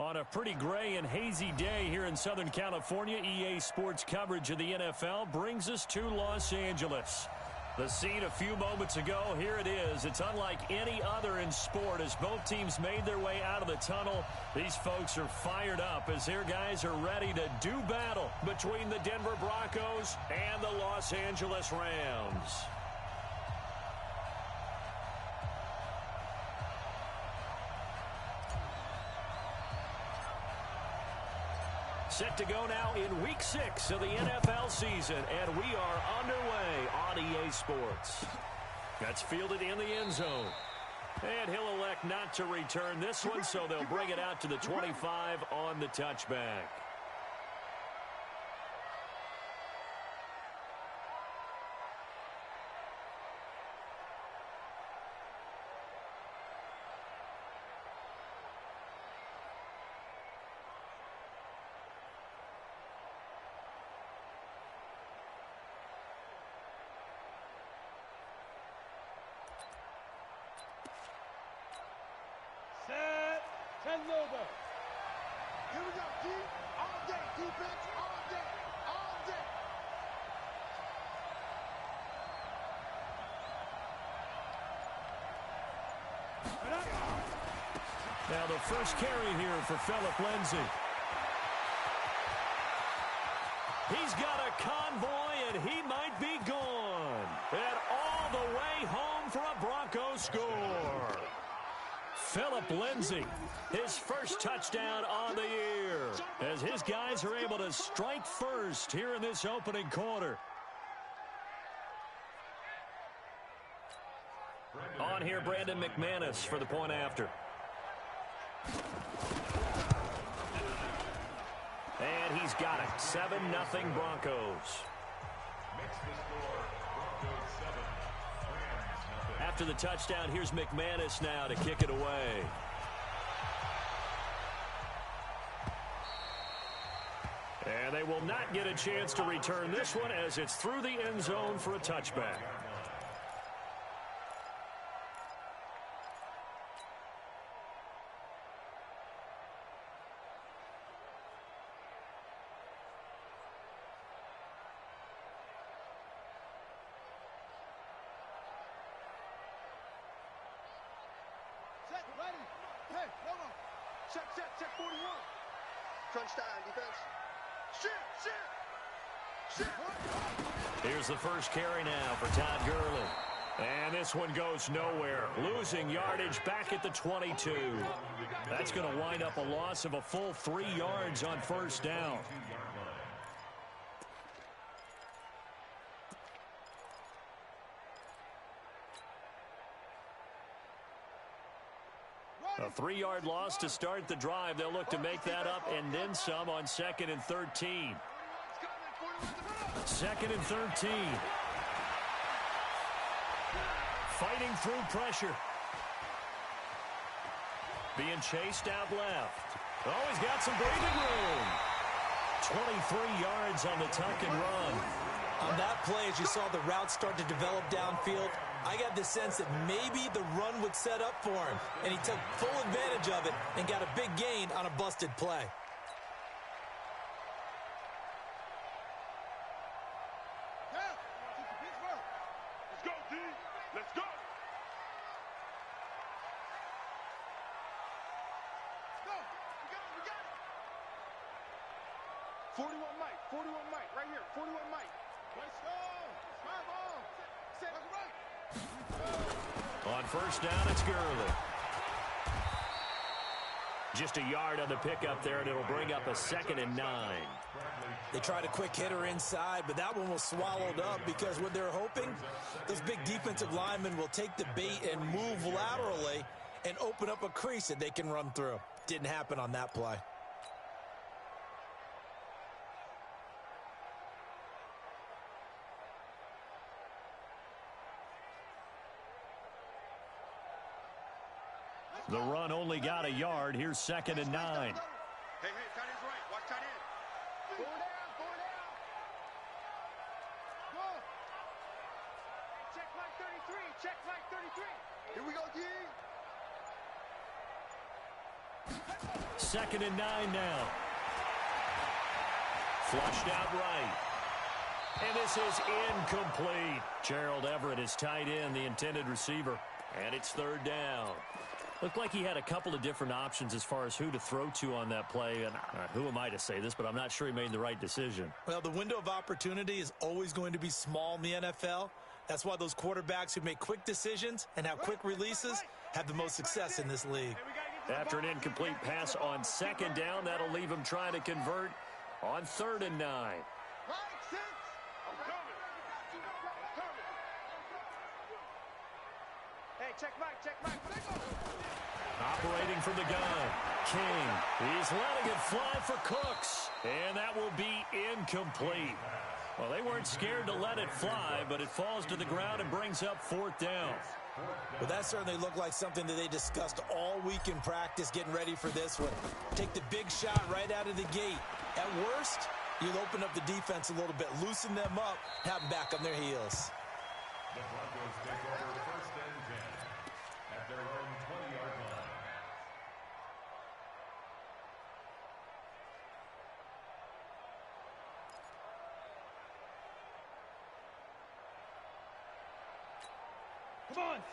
On a pretty gray and hazy day here in Southern California, EA Sports coverage of the NFL brings us to Los Angeles. The scene a few moments ago, here it is. It's unlike any other in sport as both teams made their way out of the tunnel. These folks are fired up as their guys are ready to do battle between the Denver Broncos and the Los Angeles Rams. Set to go now in Week 6 of the NFL season, and we are underway on EA Sports. That's fielded in the end zone. And he'll elect not to return this one, so they'll bring it out to the 25 on the touchback. Here we go, D. All day, defense, all day, all day. Now the first carry here for Phillip Lindsay. He's got a convoy, and he might be gone. And all the way home for a Broncos score. Phillip Lindsay, his first touchdown on the year, as his guys are able to strike first here in this opening quarter. On here, Brandon McManus for the point after. And he's got it. 7-0 Broncos. After the touchdown, here's McManus now to kick it away. And they will not get a chance to return this one as it's through the end zone for a touchback. Ready. Hey, hold on. Check 41. Crunch time, defense. Shit. Here's the first carry now for Todd Gurley. And this one goes nowhere. Losing yardage back at the 22. That's going to wind up a loss of a full 3 yards on first down. A 3-yard loss to start the drive. They'll look to make that up and then some on 2nd and 13. 2nd and 13. Fighting through pressure. Being chased out left. Oh, he's got some breathing room. 23 yards on the tuck and run. On that play, as you saw the route start to develop downfield, I got the sense that maybe the run would set up for him, and he took full advantage of it and got a big gain on a busted play. Let's go, D. Let's go. Go. We got it. 41 Mike, right here. 41 Mike. Let's go. Try ball. Set right. On first down, it's Gurley. Just a yard on the pickup there, and it'll bring up a 2nd and 9. They tried a quick hitter inside, but that one was swallowed up because what they're hoping, those big defensive linemen will take the bait and move laterally and open up a crease that they can run through. Didn't happen on that play. The run only got a yard. Here's 2nd and 9. Hey, tight end's right. Watch tight end. Go down. Go. Check flag 33. Here we go, D. 2nd and 9 now. Flushed out right. And this is incomplete. Gerald Everett is tight end, the intended receiver. And it's 3rd down. Looked like he had a couple of different options as far as who to throw to on that play. And who am I to say this, but I'm not sure he made the right decision. Well, the window of opportunity is always going to be small in the NFL. That's why those quarterbacks who make quick decisions and have quick releases have the most success in this league. After an incomplete pass on 2nd down, that'll leave him trying to convert on 3rd and 9. Hey, check Mike. Operating from the gun, King. He's letting it fly for Cooks, and that will be incomplete. Well, they weren't scared to let it fly, but it falls to the ground and brings up 4th down. Well, that certainly looked like something that they discussed all week in practice, getting ready for this one. Take the big shot right out of the gate. At worst, you'll open up the defense a little bit, loosen them up, have them back on their heels. The Broncos take over 1st and 10 at their own 20-yard line.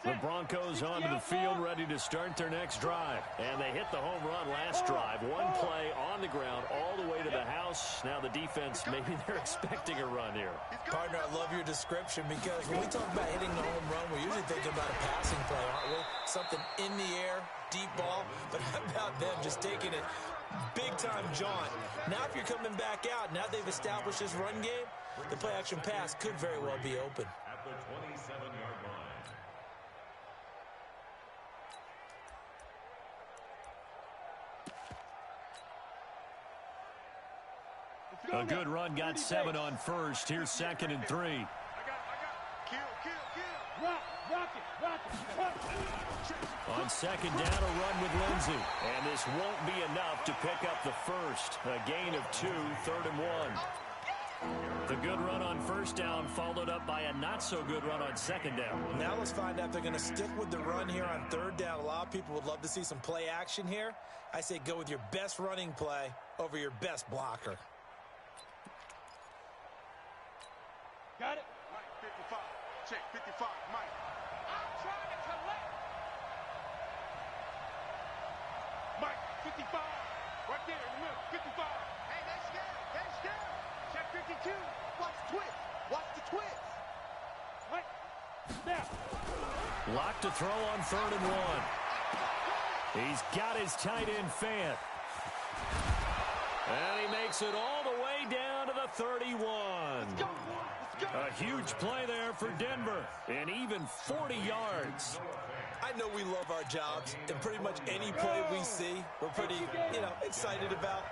The Broncos onto the field, ready to start their next drive. And they hit the home run last drive. One play on the ground all the way to the house. Now the defense, maybe they're expecting a run here. Partner, I love your description because when we talk about hitting the home run, we're usually thinking about a passing play, aren't we? Something in the air, deep ball. But how about them just taking it big-time jaunt? Now if you're coming back out, now they've established this run game, the play-action pass could very well be open. At the 27-yard line. A good run, got 7 on 1st. Here's 2nd and 3. I got. Kill. Rock it. On 2nd down, a run with Lindsey. And this won't be enough to pick up the first. A gain of 2, 3rd and 1. The good run on 1st down followed up by a not-so-good run on 2nd down. Now let's find out if they're going to stick with the run here on 3rd down. A lot of people would love to see some play action here. I say go with your best running play over your best blocker. Got it? Mike, 55. Check, 55. Mike. I'm trying to collect. Mike, 55. Right there in the middle. 55. Hey, they scared. Check 52. Watch the twist. Right. Now. Locked to throw on 3rd and 1. He's got his tight end Fant. And he makes it all the way down to the 31. Let's go. A huge play there for Denver, and even 40 yards. I know we love our jobs, and pretty much any play we see, we're pretty, excited about.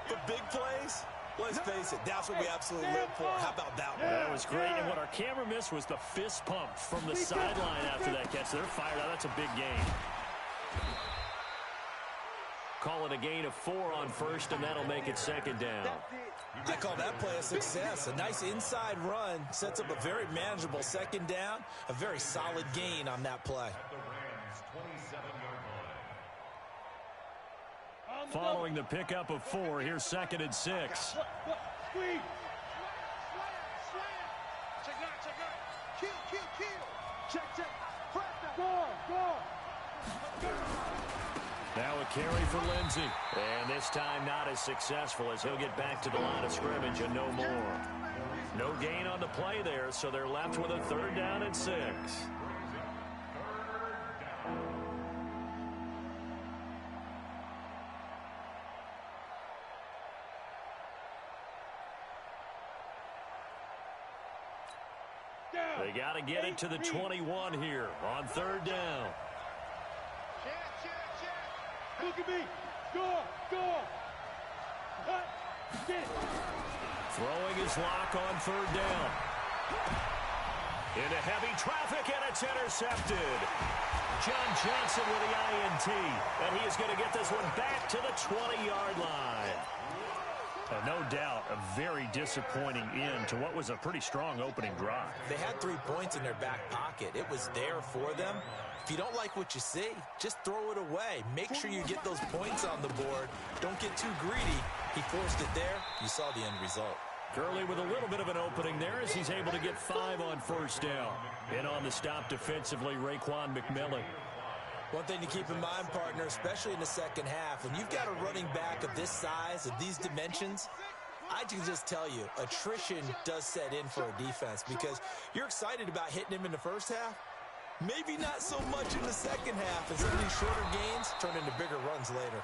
The big plays, let's face it, that's what we absolutely live for. How about that one? That was great, and what our camera missed was the fist pump from the sideline after that catch. They're fired out. That's a big gain. Call it a gain of 4 on 1st, and that'll make it 2nd down. I call that play a success. A nice inside run sets up a very manageable 2nd down. A very solid gain on that play. At the Rams' 27-yard line. Following the pickup of 4, here's 2nd and 6. Squeeze. Check out. Kill. Check. Go. Now a carry for Lindsey. And this time not as successful as he'll get back to the line of scrimmage and no more. No gain on the play there, so they're left with a 3rd down and 6. They got to get it to the 21 here on 3rd down. Check. Look at me. Score. Throwing his lock on 3rd down. Into heavy traffic, and it's intercepted. John Johnson with the INT, and he is going to get this one back to the 20-yard line. No doubt, a very disappointing end to what was a pretty strong opening drive. They had 3 points in their back pocket. It was there for them. If you don't like what you see, just throw it away. Make sure you get those points on the board. Don't get too greedy. He forced it there. You saw the end result. Gurley with a little bit of an opening there as he's able to get 5 on first down. In on the stop defensively, Raekwon McMillan. One thing to keep in mind, partner, especially in the second half, when you've got a running back of this size, of these dimensions, I can just tell you, attrition does set in for a defense because you're excited about hitting him in the first half. Maybe not so much in the second half, and some of these shorter gains turn into bigger runs later.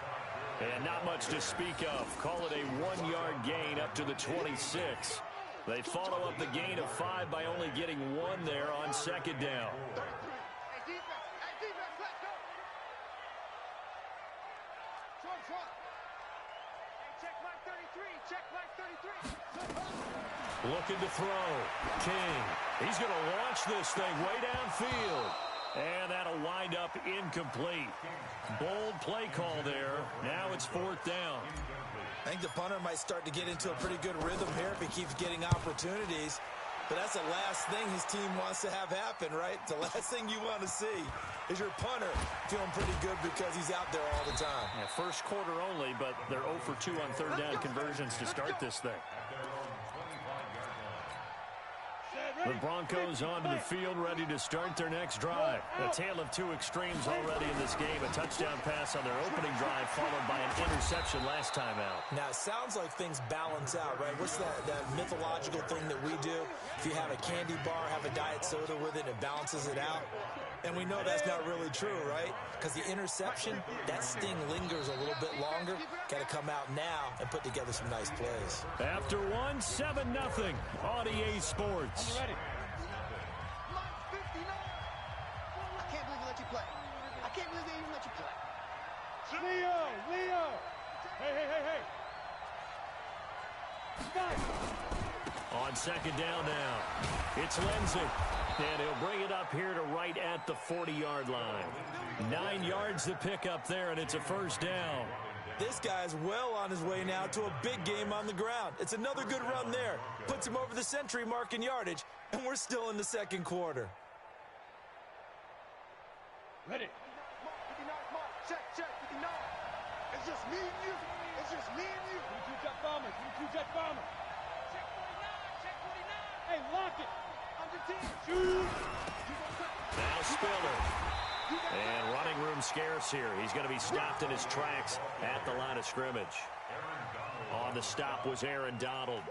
And not much to speak of. Call it a 1-yard gain up to the 26. They follow up the gain of 5 by only getting 1 there on second down. Looking to throw. King. He's going to launch this thing way downfield. And that'll wind up incomplete. Bold play call there. Now it's 4th down. I think the punter might start to get into a pretty good rhythm here if he keeps getting opportunities. But that's the last thing his team wants to have happen, right? The last thing you want to see is your punter feeling pretty good because he's out there all the time. Yeah, first quarter only, but they're 0 for 2 on third down conversions to start this thing. The Broncos onto the field, ready to start their next drive. A tale of 2 extremes already in this game. A touchdown pass on their opening drive, followed by an interception last time out. Now, it sounds like things balance out, right? What's that mythological thing that we do? If you have a candy bar, have a diet soda with it, it balances it out. And we know that's not really true, right? Because the interception, that sting lingers a little bit longer. Got to come out now and put together some nice plays. After 1, 7-0 on EA Sports. I can't believe they let you play. I can't believe they even let you play. Leo! Hey! Stop! On second down now, it's Lindsey. And he'll bring it up here to right at the 40-yard line. 9 yards to pick up there, and it's a first down. This guy's well on his way now to a big game on the ground. It's another good run there. Puts him over the century mark in yardage, and we're still in the second quarter. Ready. Mark, 59, Mark. Check, 59. It's just me and you. Check 22 jet bomber. Check 49. Hey, lock it. Under 10. Shoot. Now Spiller. And running room scarce here. He's going to be stopped in his tracks at the line of scrimmage. On the stop was Aaron Donald.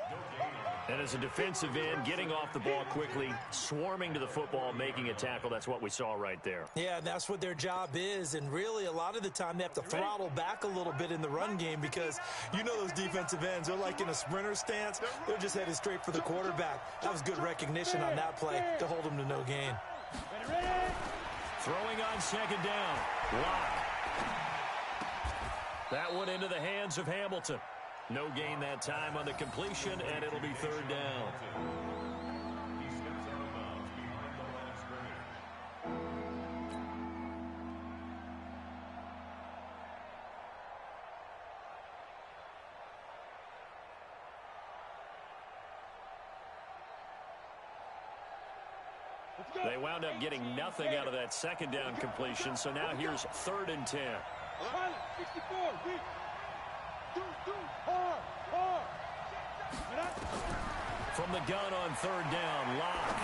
And as a defensive end, getting off the ball quickly, swarming to the football, making a tackle. That's what we saw right there. Yeah, that's what their job is. And really, a lot of the time, they have to throttle back a little bit in the run game because you know those defensive ends, they're like in a sprinter stance. They're just headed straight for the quarterback. That was good recognition on that play to hold him to no gain. Throwing on second down. Lock. That one into the hands of Hamilton. No gain that time on the completion, and it'll be third down. He steps out of bounds behind the line of scrimmage. They wound up getting nothing out of that second down completion, so now here's 3rd and 10. 64, weak. Hard. From the gun on third down, Locke.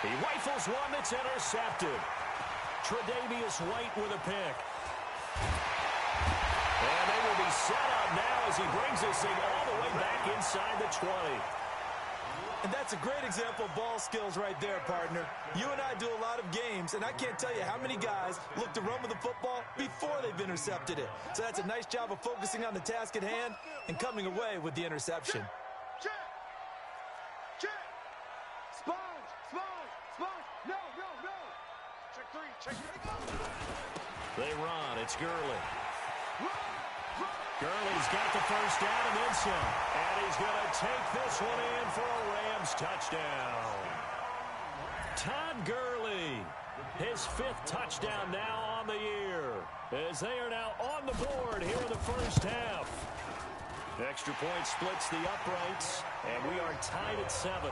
He rifles one that's intercepted. Tre'Davious White with a pick. And they will be set up now as he brings this thing all the way back inside the 20. And that's a great example of ball skills right there, partner. You and I do a lot of games, and I can't tell you how many guys look to run with the football before they've intercepted it. So that's a nice job of focusing on the task at hand and coming away with the interception. Check. Sponge. No. Check 3. They run. It's Gurley. Gurley's got the first down and then some. And he's going to take this one in for a Rams touchdown. Todd Gurley, his 5th touchdown now on the year, as they are now on the board here in the first half. Extra point splits the uprights, and we are tied at 7.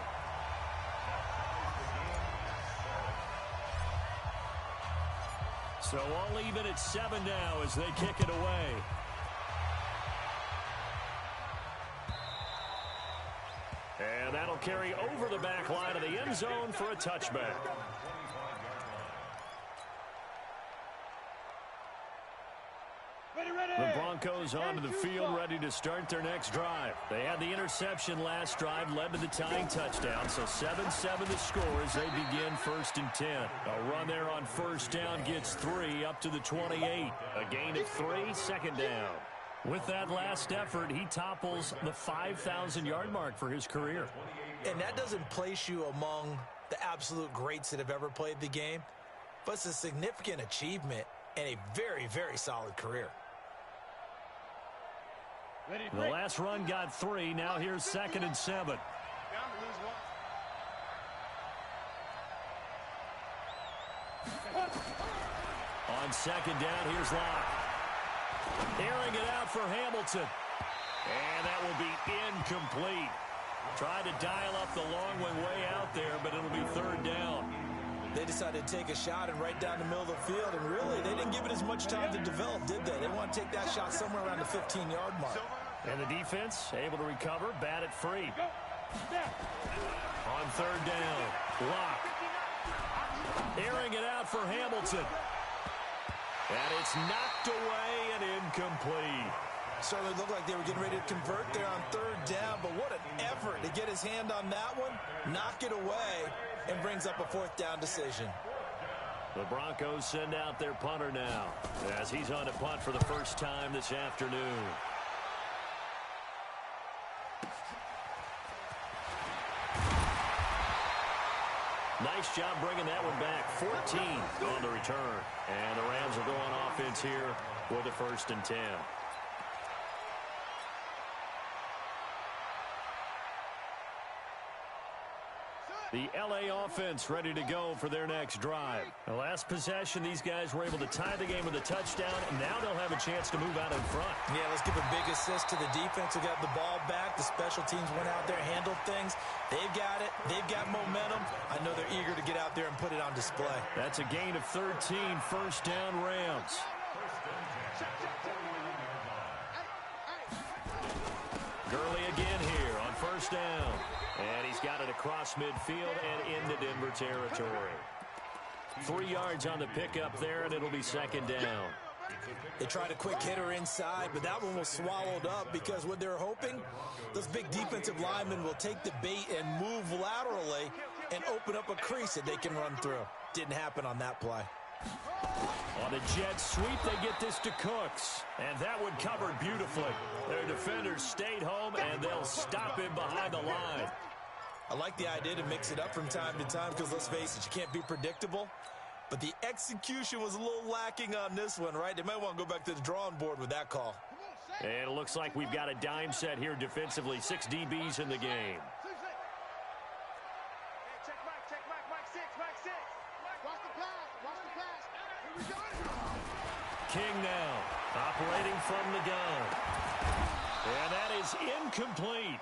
So all even at 7 now as they kick it away. And that'll carry over the back line of the end zone for a touchback. The Broncos onto the field, ready to start their next drive. They had the interception last drive, led to the tying touchdown. So 7-7 the score as they begin 1st and 10. A run there on first down gets 3 up to the 28. A gain of 3, second down. With that last effort, he topples the 5,000-yard mark for his career. And that doesn't place you among the absolute greats that have ever played the game, but it's a significant achievement and a very, very solid career. The last run got 3. Now here's 2nd and 7. On 2nd down, here's Locke. Airing it out for Hamilton. And that will be incomplete. Tried to dial up the long one way out there, but it'll be 3rd down. They decided to take a shot and right down the middle of the field, and really, they didn't give it as much time to develop, did they? They want to take that shot somewhere around the 15-yard mark. And the defense able to recover, bat it free. On 3rd down, Locke. Airing it out for Hamilton. And it's knocked away and incomplete. Certainly looked like they were getting ready to convert there on 3rd down, but what an effort to get his hand on that one, knock it away, and brings up a 4th down decision. The Broncos send out their punter now as he's on a punt for the first time this afternoon. Nice job bringing that one back. 14 on the return. And the Rams will go on offense here with a 1st and 10. The L.A. offense ready to go for their next drive. The last possession, these guys were able to tie the game with a touchdown, and now they'll have a chance to move out in front. Yeah, let's give a big assist to the defense who got the ball back. The special teams went out there, handled things. They've got it. They've got momentum. I know they're eager to get out there and put it on display. That's a gain of 13, 1st down Rams. Gurley again here on 1st down. And he's got it across midfield and into Denver territory. 3 yards on the pickup there, and it'll be 2nd down. They tried a quick hitter inside, but that one was swallowed up because what they're hoping, those big defensive linemen will take the bait and move laterally and open up a crease that they can run through. Didn't happen on that play. On the jet sweep, they get this to Cooks. And that one covered beautifully. Their defenders stayed home, and they'll stop him behind the line. I like the idea to mix it up from time to time because, let's face it, you can't be predictable. But the execution was a little lacking on this one, right? They might want to go back to the drawing board with that call. And it looks like we've got a dime set here defensively. 6 DBs in the game. King now, operating from the gun. And that is incomplete.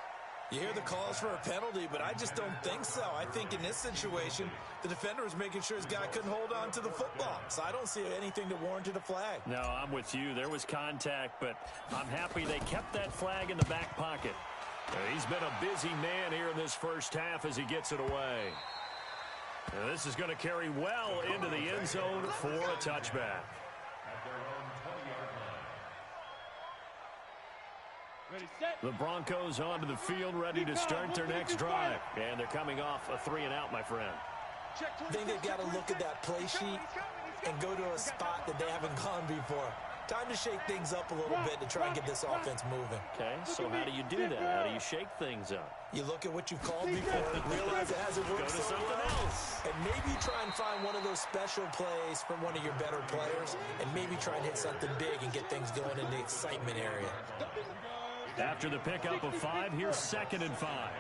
You hear the calls for a penalty, but I just don't think so. I think in this situation, the defender was making sure his guy couldn't hold on to the football. So I don't see anything that warranted a flag. No, I'm with you. There was contact, but I'm happy they kept that flag in the back pocket. He's been a busy man here in this first half as he gets it away. And this is going to carry well into the end zone for a touchback. The Broncos onto the field, ready to start their next drive. And they're coming off a 3-and-out, my friend. I think they've got to look at that play sheet and go to a spot that they haven't gone before. Time to shake things up a little bit to try and get this offense moving. Okay, so how do you do that? How do you shake things up? You look at what you've called before, realize it hasn't worked Go to so something well, else. and maybe try and find one of those special plays from one of your better players, and maybe try and hit something big and get things going in the excitement area. After the pickup of 5, here's 2nd and 5.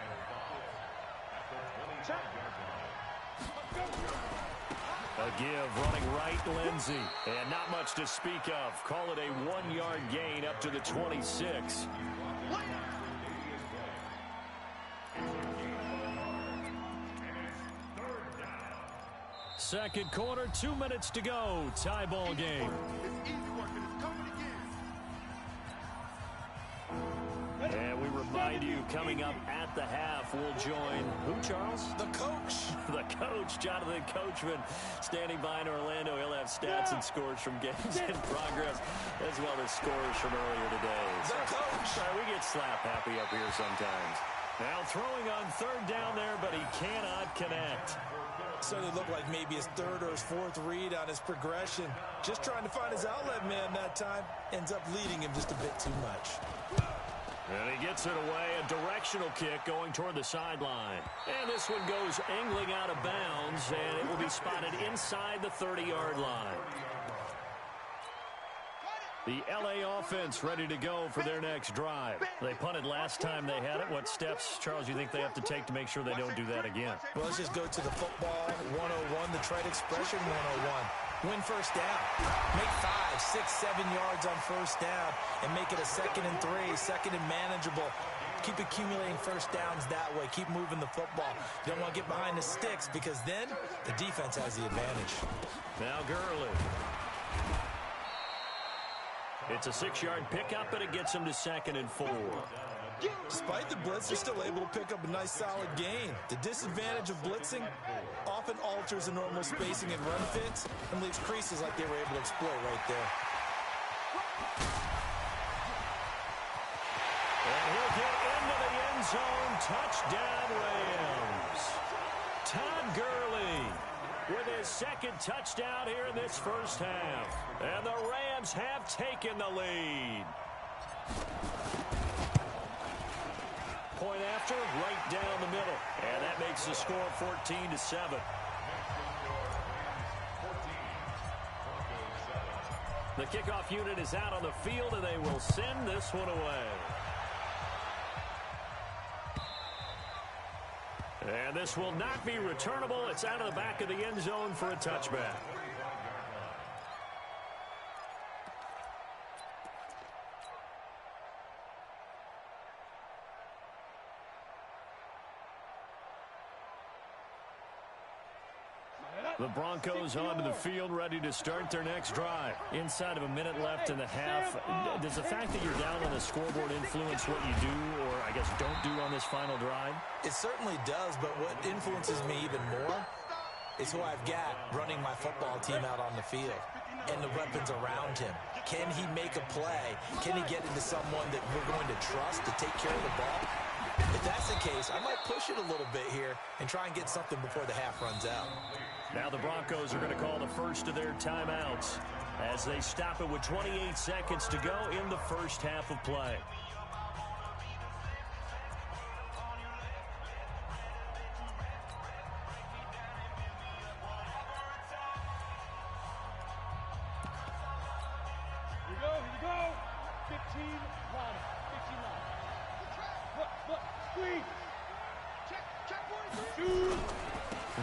A give, running right, Lindsey. And not much to speak of. Call it a 1-yard gain up to the 26. second quarter, 2 minutes to go. Tie ball game. It's easy work, and it's coming again. And we remind you, coming up at the half, we'll join who, Charles? The coach. The coach, Jonathan Coachman, standing by in Orlando. He'll have stats and scores from games in progress, as well as scores from earlier today. The coach. Sorry, we get slap happy up here sometimes. Now throwing on third down there, but he cannot connect. Certainly looked like maybe his third or his fourth read on his progression. Just trying to find his outlet man that time. Ends up leading him just a bit too much. And he gets it away, a directional kick going toward the sideline. And this one goes angling out of bounds, and it will be spotted inside the 30-yard line. The L.A. offense ready to go for their next drive. They punted last time they had it. What steps, Charles, you think they have to take to make sure they don't do that again? Well, let's just go to the football 101, the trade expression 101. Win first down. Make 5, 6, 7 yards on first down and make it a 2nd and 3, second and manageable. Keep accumulating first downs that way. Keep moving the football. You don't want to get behind the sticks because then the defense has the advantage. Now Gurley. It's a 6-yard pickup, and it gets him to 2nd and 4. Despite the blitz, they're still able to pick up a nice solid gain. The disadvantage of blitzing often alters the normal spacing and run fits and leaves creases like they were able to exploit right there. And he'll get into the end zone. Touchdown, Rams. Todd Gurley with his second touchdown here in this first half. And the Rams have taken the lead. Point after, right down the middle. And that makes the score 14-7. The kickoff unit is out on the field, and they will send this one away. And this will not be returnable. It's out of the back of the end zone for a touchback. The Broncos onto the field, ready to start their next drive. Inside of a minute left in the half. Does the fact that you're down on the scoreboard influence what you do, or I guess don't do on this final drive? It certainly does, but what influences me even more is who I've got running my football team out on the field and the weapons around him. Can he make a play? Can he get into someone that we're going to trust to take care of the ball? If that's the case, I might push it a little bit here and try and get something before the half runs out. Now the Broncos are going to call the first of their timeouts as they stop it with 28 seconds to go in the first half of play. Here you go. 15 line. 15 line. Look, squeeze. Check, shoot.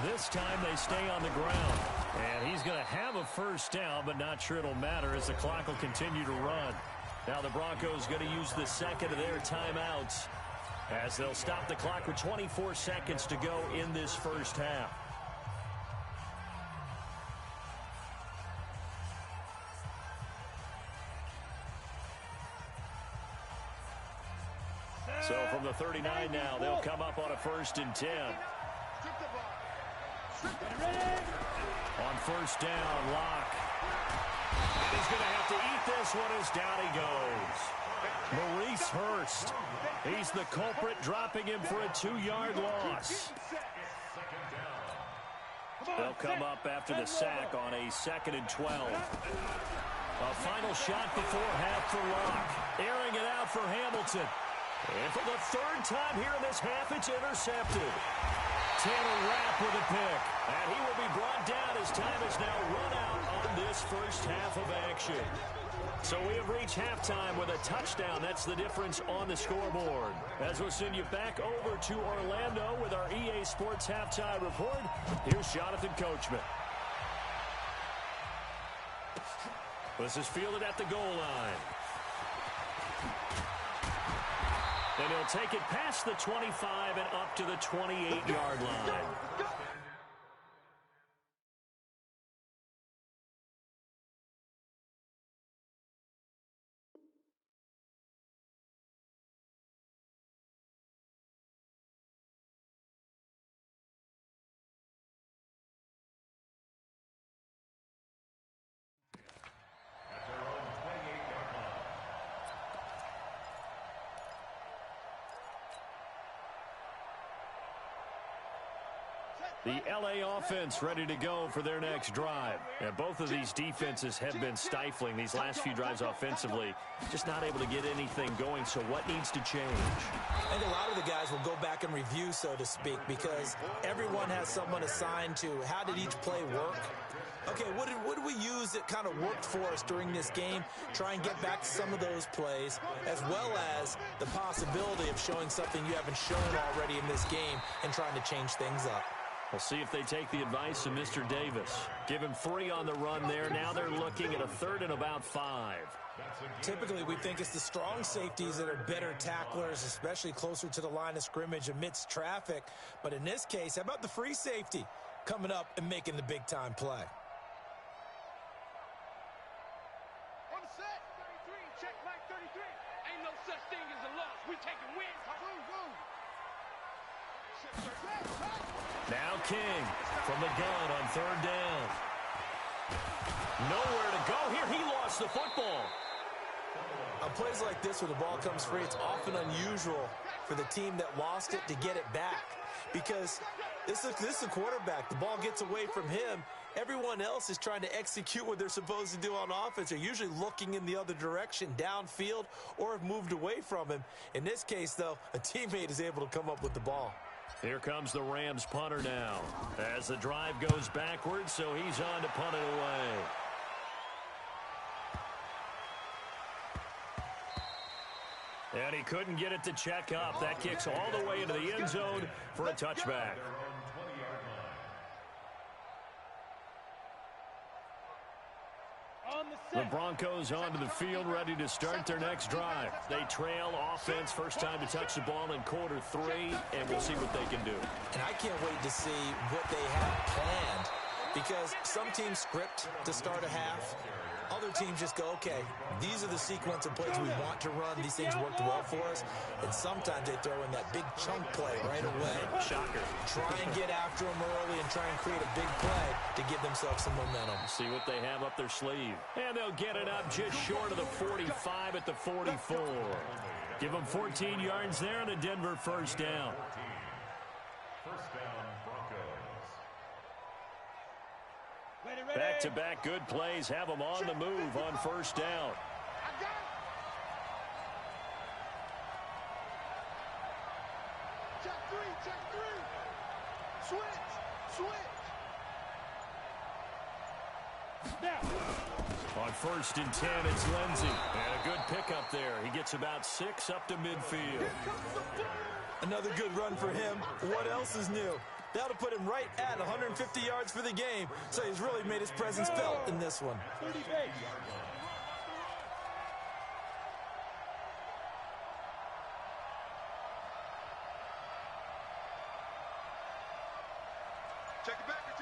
This time they stay on the ground. And he's going to have a first down, but not sure it'll matter as the clock will continue to run. Now the Broncos going to use the second of their timeouts as they'll stop the clock with 24 seconds to go in this first half. So from the 39 now, they'll come up on a 1st and 10. On first down, Locke. And he's going to have to eat this one as down he goes. Maurice Hurst. He's the culprit, dropping him for a 2-yard loss. They'll come up after the sack on a 2nd and 12. A final shot before half for Locke. Airing it out for Hamilton. And for the 3rd time here in this half, it's intercepted. Taylor Rapp with a pick. And he will be brought down as time is now run out on this first half of action. So we have reached halftime with a touchdown. That's the difference on the scoreboard. As we'll send you back over to Orlando with our EA Sports Halftime Report, here's Jonathan Coachman. This is fielded at the goal line. And he'll take it past the 25 and up to the 28-yard line. The LA offense ready to go for their next drive. And both of these defenses have been stifling these last few drives offensively. Just not able to get anything going, so what needs to change? I think a lot of the guys will go back and review, so to speak, because everyone has someone assigned to how did each play work. Okay, what did we use that kind of worked for us during this game? Try and get back to some of those plays, as well as the possibility of showing something you haven't shown already in this game and trying to change things up. We'll see if they take the advice of Mr. Davis. Give him 3 on the run there. Now they're looking at a 3rd and about 5. Typically, we think it's the strong safeties that are better tacklers, especially closer to the line of scrimmage amidst traffic. But in this case, how about the free safety coming up and making the big-time play? On set. 33. Check Mike 33. Ain't no such thing as a loss. We taking wins. Now King from the gun on 3rd down. Nowhere to go here. He lost the football. On plays like this where the ball comes free, it's often unusual for the team that lost it to get it back. Because this is a quarterback. The ball gets away from him. Everyone else is trying to execute what they're supposed to do on offense. They're usually looking in the other direction, downfield, or have moved away from him. In this case, though, a teammate is able to come up with the ball. Here comes the Rams punter now. As the drive goes backwards, so he's on to punt it away. And he couldn't get it to check up. That kicks all the way into the end zone for a touchback. The Broncos onto the field, ready to start their next drive. They trail offense, first time to touch the ball in quarter 3, and we'll see what they can do. And I can't wait to see what they have planned, because some teams script to start a half. Other teams just go, okay, these are the sequence of plays we want to run. These things worked well for us. And sometimes they throw in that big chunk play right away. Shocker. Try and get after them early and try and create a big play to give themselves some momentum. See what they have up their sleeve. And they'll get it up just short of the 45 at the 44. Give them 14 yards there and a Denver first down. First down, Broncos. Back-to-back good plays have them on the move on first down. Check 3. Switch. Now. On 1st and 10, it's Lindsey. And a good pickup there. He gets about 6 up to midfield. Another good run for him. What else is new? That'll put him right at 150 yards for the game. So he's really made his presence felt in this one. 30 base. Check the backer.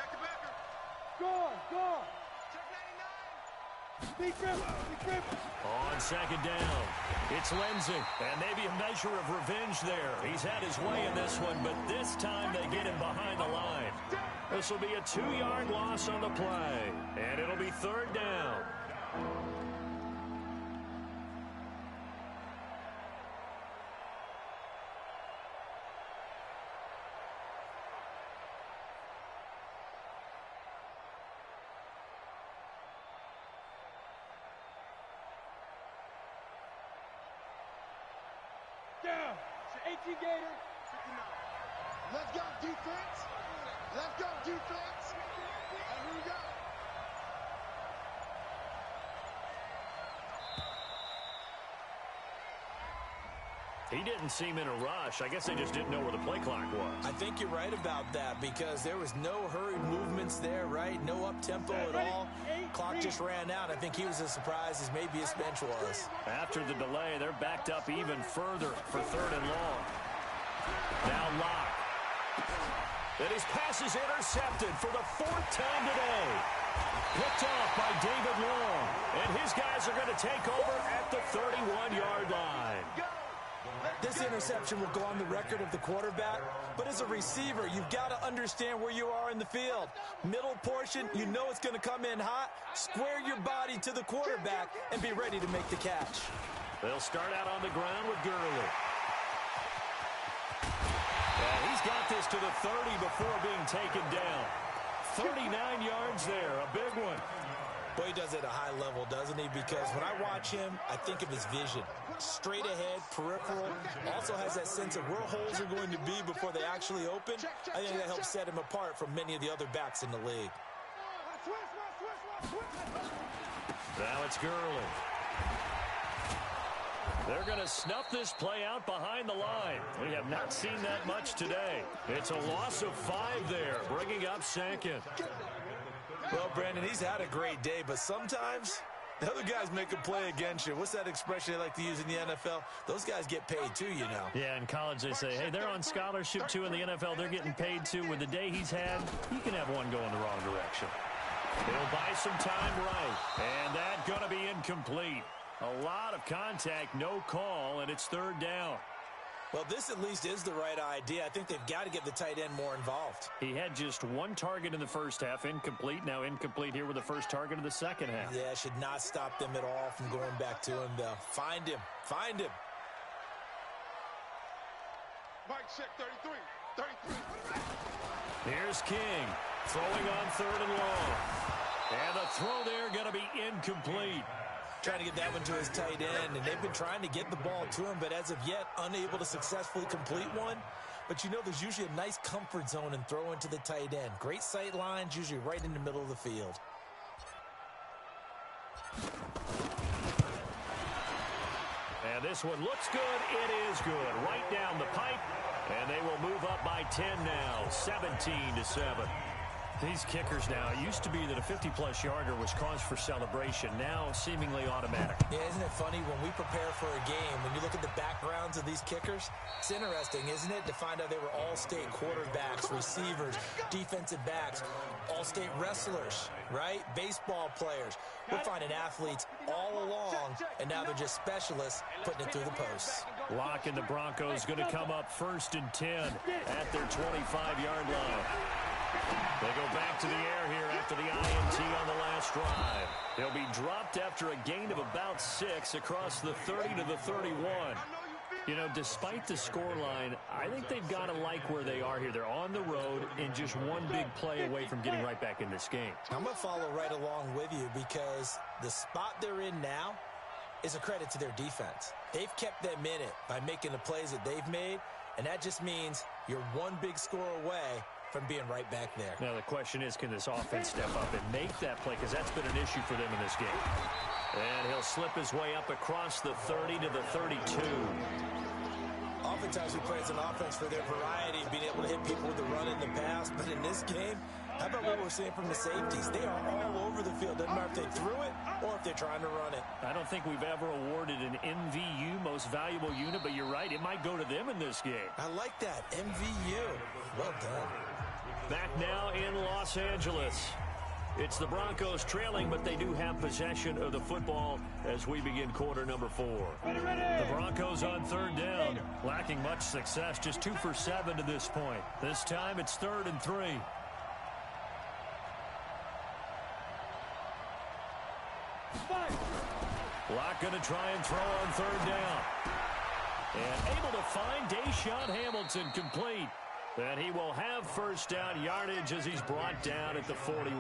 Gone. Check 99. Big grip. On 2nd down, it's Lindsey. And maybe a measure of revenge there. He's had his way in this one, but this time they get him behind the line. This will be a 2-yard loss on the play. And it'll be 3rd down. Down. It's 18 Gator. 59. Let's go, defense. And here we go. He didn't seem in a rush. I guess they just didn't know where the play clock was. I think you're right about that, because there was no hurried movements there, right? No up-tempo at all. Clock just ran out. I think he was as surprised as maybe his bench was. After the delay, they're backed up even further for 3rd and long. Now Locke. And his pass is intercepted for the 4th time today. Picked off by David Long. And his guys are going to take over at the 31-yard line. This interception will go on the record of the quarterback, but as a receiver, you've got to understand where you are in the field. Middle portion, you know it's going to come in hot. Square your body to the quarterback and be ready to make the catch. They'll start out on the ground with Gurley. And he's He's got this to the 30 before being taken down. 39 yards there, a big one. Boy, he does it at a high level, doesn't he? Because when I watch him, I think of his vision. Straight ahead, peripheral. Also has that sense of where holes are going to be before they actually open. I think that helps set him apart from many of the other backs in the league. Now it's Gurley. They're going to snuff this play out behind the line. We have not seen that much today. It's a loss of 5 there, bringing up second. Well, Brandon, he's had a great day, but sometimes the other guys make a play against you. What's that expression they like to use in the NFL? Those guys get paid too, you know. Yeah, in college they say, hey, they're on scholarship too. In the NFL, they're getting paid too. With the day he's had, you can have one going the wrong direction. He'll buy some time right, and that's going to be incomplete. A lot of contact, no call, and it's third down. Well, this at least is the right idea. I think they've got to get the tight end more involved. He had just 1 target in the first half, incomplete. Now incomplete here with the first target of the second half. Yeah, should not stop them at all from going back to him, though. Find him. Find him. Mike check 33. 33. Here's King throwing on 3rd and long. And the throw there going to be incomplete. Trying to get that one to his tight end, and they've been trying to get the ball to him, but as of yet, unable to successfully complete one. But you know, there's usually a nice comfort zone in throwing to the tight end. Great sight lines, usually right in the middle of the field. And this one looks good. It is good. Right down the pipe, and they will move up by 10 now, 17-7. These kickers now, it used to be that a 50-plus yarder was cause for celebration. Now, seemingly automatic. Yeah, isn't it funny when we prepare for a game, when you look at the backgrounds of these kickers, it's interesting, isn't it, to find out they were all-state quarterbacks, receivers, defensive backs, all-state wrestlers, right? Baseball players. We're finding athletes all along, and now they're just specialists putting it through the posts. Lock and the Broncos going to come up 1st and 10 at their 25-yard line. They go back to the air here after the INT on the last drive. They'll be dropped after a gain of about 6 across the 30 to the 31. You know, despite the scoreline, I think they've got to like where they are here. They're on the road and just one big play away from getting right back in this game. I'm going to follow right along with you because the spot they're in now is a credit to their defense. They've kept them in it by making the plays that they've made, and that just means you're one big score away from being right back there. Now the question is, can this offense step up and make that play? Because that's been an issue for them in this game. And he'll slip his way up across the 30 to the 32. Oftentimes we play as an offense for their variety, being able to hit people with the run in the pass. But in this game, how about what we're seeing from the safeties? They are all over the field. Doesn't matter if they threw it or if they're trying to run it. I don't think we've ever awarded an MVU, most valuable unit, but you're right. It might go to them in this game. I like that. MVU. Well done. Back now in Los Angeles. It's the Broncos trailing, but they do have possession of the football as we begin quarter number 4. The Broncos on 3rd down, lacking much success, just 2 for 7 to this point. This time it's 3rd and 3. Locke going to try and throw on 3rd down. And able to find Deshaun Hamilton complete. And he will have first down yardage as he's brought down at the 41.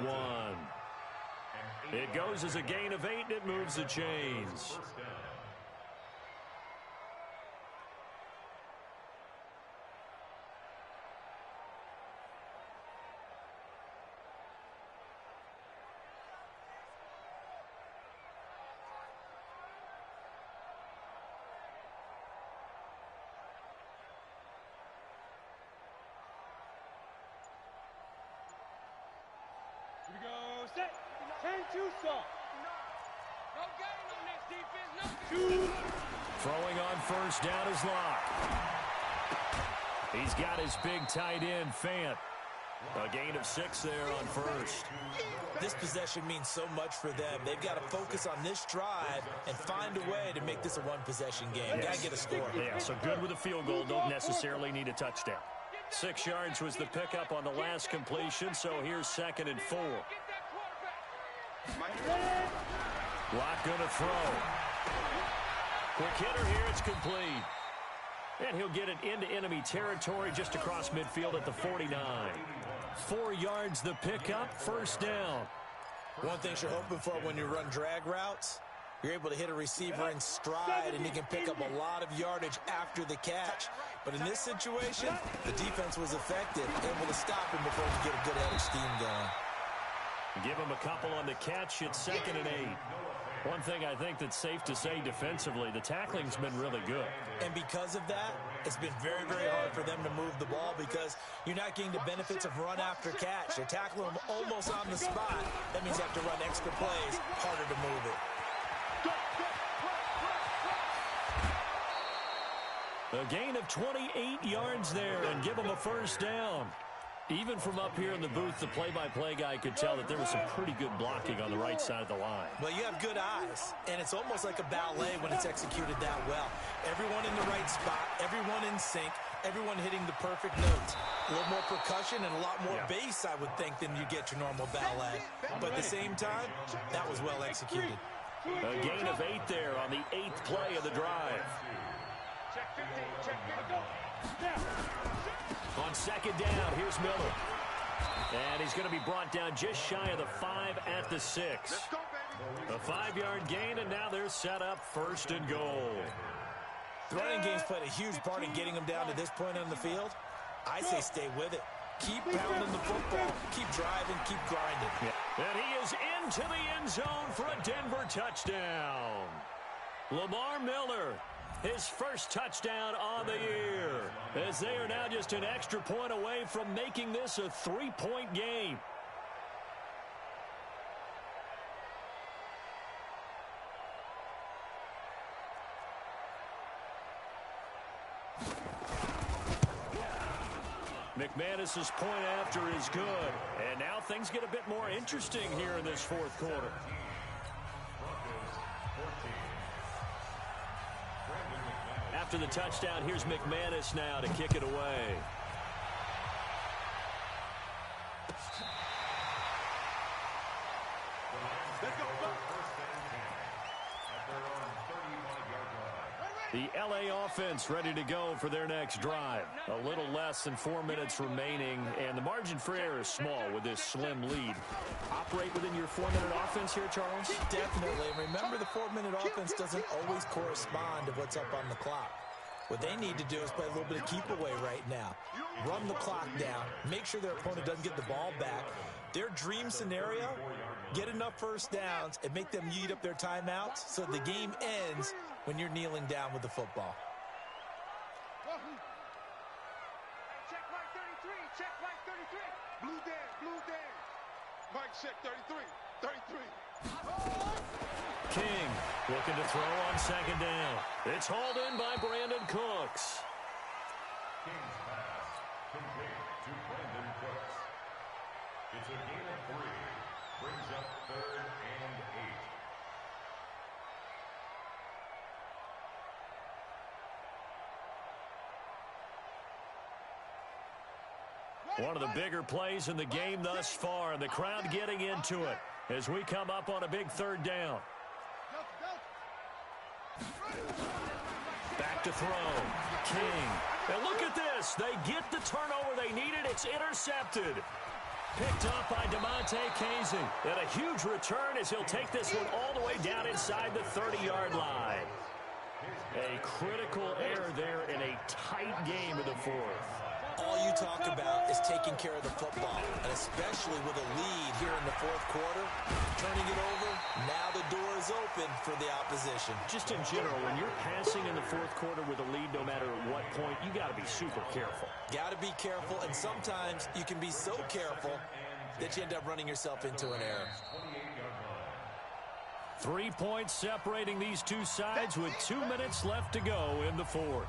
It goes as a gain of 8, and it moves the chains. Set. 10-2 soft. No gain on this defense. No. Throwing on first down is Locke. He's got his big tight end, Fant. A gain of 6 there on first. This possession means so much for them. They've got to focus on this drive and find a way to make this a one-possession game. Yes. Got to get a score. Yeah, so good with a field goal. Don't necessarily need a touchdown. 6 yards was the pickup on the last completion, so here's 2nd and 4. Locke going to throw. Quick hitter here, it's complete. And he'll get it into enemy territory just across midfield at the 49. 4 yards the pickup, first down. One thing you're hoping for when you run drag routes, you're able to hit a receiver in stride, and he can pick up a lot of yardage after the catch. But in this situation, the defense was effective, able to stop him before he could get a good head of steam going. Give him a couple on the catch. It's 2nd and 8. One thing I think that's safe to say defensively, the tackling's been really good. And because of that, it's been very, very hard for them to move the ball because you're not getting the benefits of run after catch. You're tackling them almost on the spot. That means you have to run extra plays, harder to move it. A gain of 28 yards there and give him a first down. Even from up here in the booth, the play-by-play guy could tell that there was some pretty good blocking on the right side of the line. Well, you have good eyes, and it's almost like a ballet when it's executed that well. Everyone in the right spot, everyone in sync, everyone hitting the perfect notes. A little more percussion and a lot more bass, I would think, than you get your normal ballet. But at the same time, that was well executed. A gain of 8 there on the 8th play of the drive. On 2nd down, here's Miller. And he's going to be brought down just shy of the 5 at the 6. A 5-yard gain, and now they're set up 1st and goal. The running game's played a huge part in getting them down to this point on the field. I say stay with it. Keep pounding the football. Keep driving. Keep grinding. And he is into the end zone for a Denver touchdown. Lamar Miller, his first touchdown on the year, as they are now just an extra point away from making this a 3-point game. McManus's point after is good. And now things get a bit more interesting here in this 4th quarter. After the touchdown, here's McManus now to kick it away. The LA offense ready to go for their next drive. A little less than 4 minutes remaining, and the margin for error is small with this slim lead. Operate within your 4-minute offense here, Charles? Definitely. Remember, the 4-minute offense doesn't always correspond to what's up on the clock. What they need to do is play a little bit of keep away right now. Run the clock down. Make sure their opponent doesn't get the ball back. Their dream scenario, get enough first downs and make them eat up their timeouts so the game ends when you're kneeling down with the football. Check right 33. Check right 33. Blue Dan. Mike, check 33. 33. King looking to throw on 2nd down. It's hauled in by Brandon Cooks. King's pass complete to Brandon Cooks. It's a gain of 3. Brings up 3rd and 8. One of the bigger plays in the game thus far, and the crowd getting into it as we come up on a big 3rd down. Back to throw. King. And look at this. They get the turnover they needed. It's intercepted. Picked up by DeMonte Casey. And a huge return as he'll take this one all the way down inside the 30-yard line. A critical error there in a tight game in the 4th. All you talk about is taking care of the football, and especially with a lead here in the 4th quarter, turning it over, now the door is open for the opposition. Just in general, when you're passing in the 4th quarter with a lead, no matter at what point, you got to be super careful. Got to be careful, and sometimes you can be so careful that you end up running yourself into an error. 3 points separating these two sides with 2 minutes left to go in the 4th.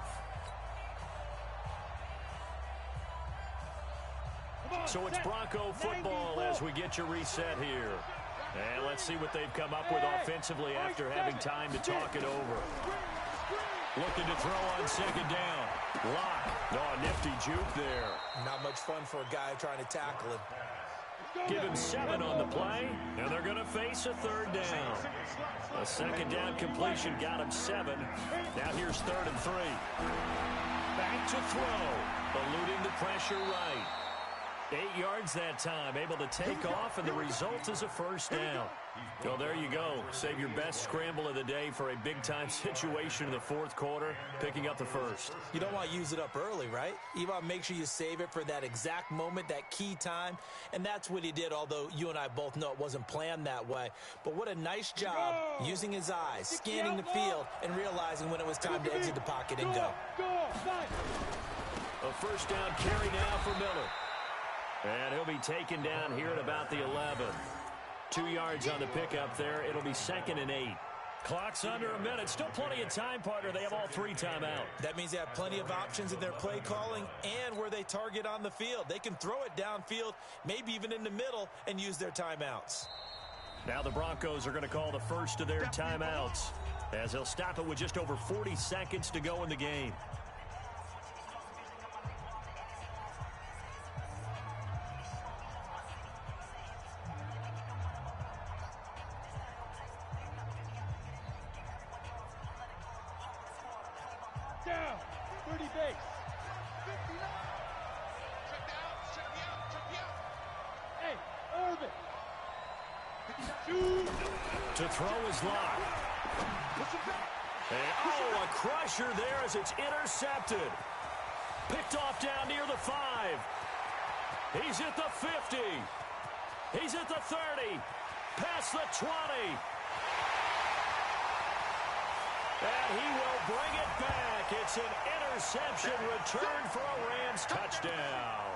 So it's Bronco football as we get your reset here. And let's see what they've come up with offensively after having time to talk it over. Looking to throw on 2nd down. Lock. Oh, nifty juke there. Not much fun for a guy trying to tackle him. Give him 7 on the play, and they're going to face a 3rd down. A 2nd down completion got him 7. Now here's 3rd and 3. back to throw. Eluding the pressure right. 8 yards that time, able to take off, and the result is a first down. Well, there you go. Save your best scramble of the day for a big-time situation in the fourth quarter, picking up the first. You don't want to use it up early, right? You want to make sure you save it for that exact moment, that key time, and that's what he did, although you and I both know it wasn't planned that way. But what a nice job using his eyes, scanning the field, and realizing when it was time to exit the pocket and go. A first down carry now for Miller. And he'll be taken down here at about the 11. 2 yards on the pickup there. It'll be 2nd and 8. Clock's under a minute. Still plenty of time, partner. They have all 3 timeouts. That means they have plenty of options in their play calling and where they target on the field. They can throw it downfield, maybe even in the middle, and use their timeouts. Now the Broncos are going to call the first of their timeouts, as they'll stop it with just over 40 seconds to go in the game. Down. 30 base. 59. Check me out. Hey, Irvin. 52. To throw is locked. And, oh, a crusher there as it's intercepted. Picked off down near the 5. He's at the 50. He's at the 30. Past the 20. And he will bring it back. It's an interception return for a Rams touchdown.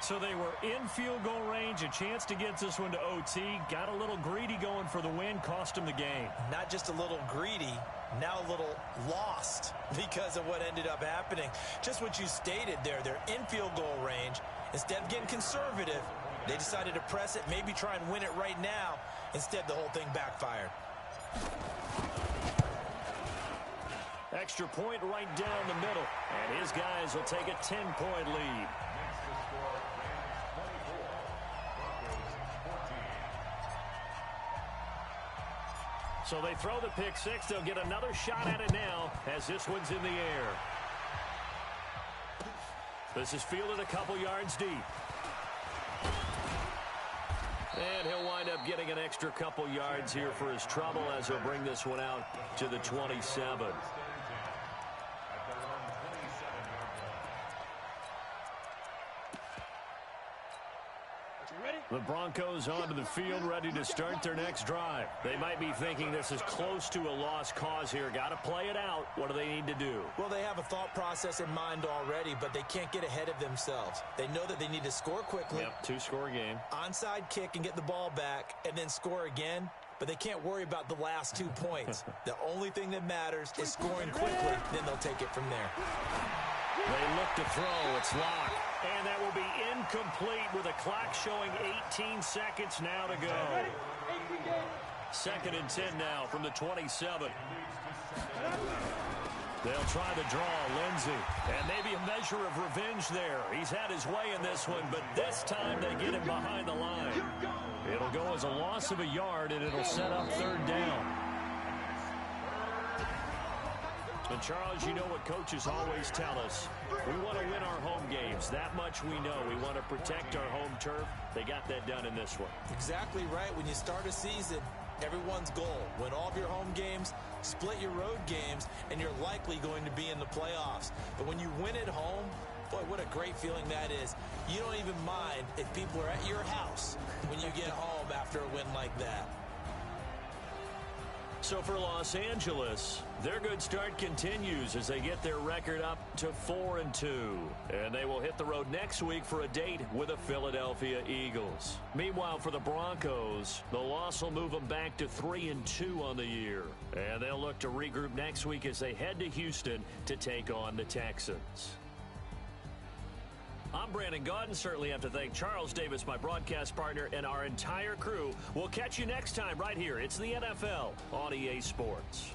So they were in field goal range, a chance to get this one to OT. Got a little greedy going for the win, cost him the game. Not just a little greedy, now a little lost because of what ended up happening. Just what you stated there, they're in field goal range. Instead of getting conservative, they decided to press it, maybe try and win it right now. Instead, the whole thing backfired. Extra point right down the middle. And his guys will take a 10-point lead. So they throw the pick six. They'll get another shot at it now as this one's in the air. This is fielded a couple yards deep. And he'll wind up getting an extra couple yards here for his trouble as he'll bring this one out to the 27. The Broncos onto the field, ready to start their next drive. They might be thinking this is close to a lost cause here. Got to play it out. What do they need to do? Well, they have a thought process in mind already, but they can't get ahead of themselves. They know that they need to score quickly. Yep, 2-score game. Onside kick and get the ball back and then score again. But they can't worry about the last 2 points. The only thing that matters is scoring quickly. Then they'll take it from there. They look to throw. It's locked. And that will be incomplete with a clock showing 18 seconds now to go. 2nd and 10 now from the 27. They'll try the draw, Lindsey. And maybe a measure of revenge there. He's had his way in this one, but this time they get him behind the line. It'll go as a loss of a yard, and it'll set up 3rd down. And, Charles, you know what coaches always tell us. We want to win our home games. That much we know. We want to protect our home turf. They got that done in this one. Exactly right. When you start a season, everyone's goal, win all of your home games, split your road games, and you're likely going to be in the playoffs. But when you win at home, boy, what a great feeling that is. You don't even mind if people are at your house when you get home after a win like that. So for Los Angeles, their good start continues as they get their record up to 4-2. And they will hit the road next week for a date with the Philadelphia Eagles. Meanwhile, for the Broncos, the loss will move them back to 3-2 on the year. And they'll look to regroup next week as they head to Houston to take on the Texans. I'm Brandon Gaudin. Certainly have to thank Charles Davis, my broadcast partner, and our entire crew. We'll catch you next time right here. It's the NFL on EA Sports.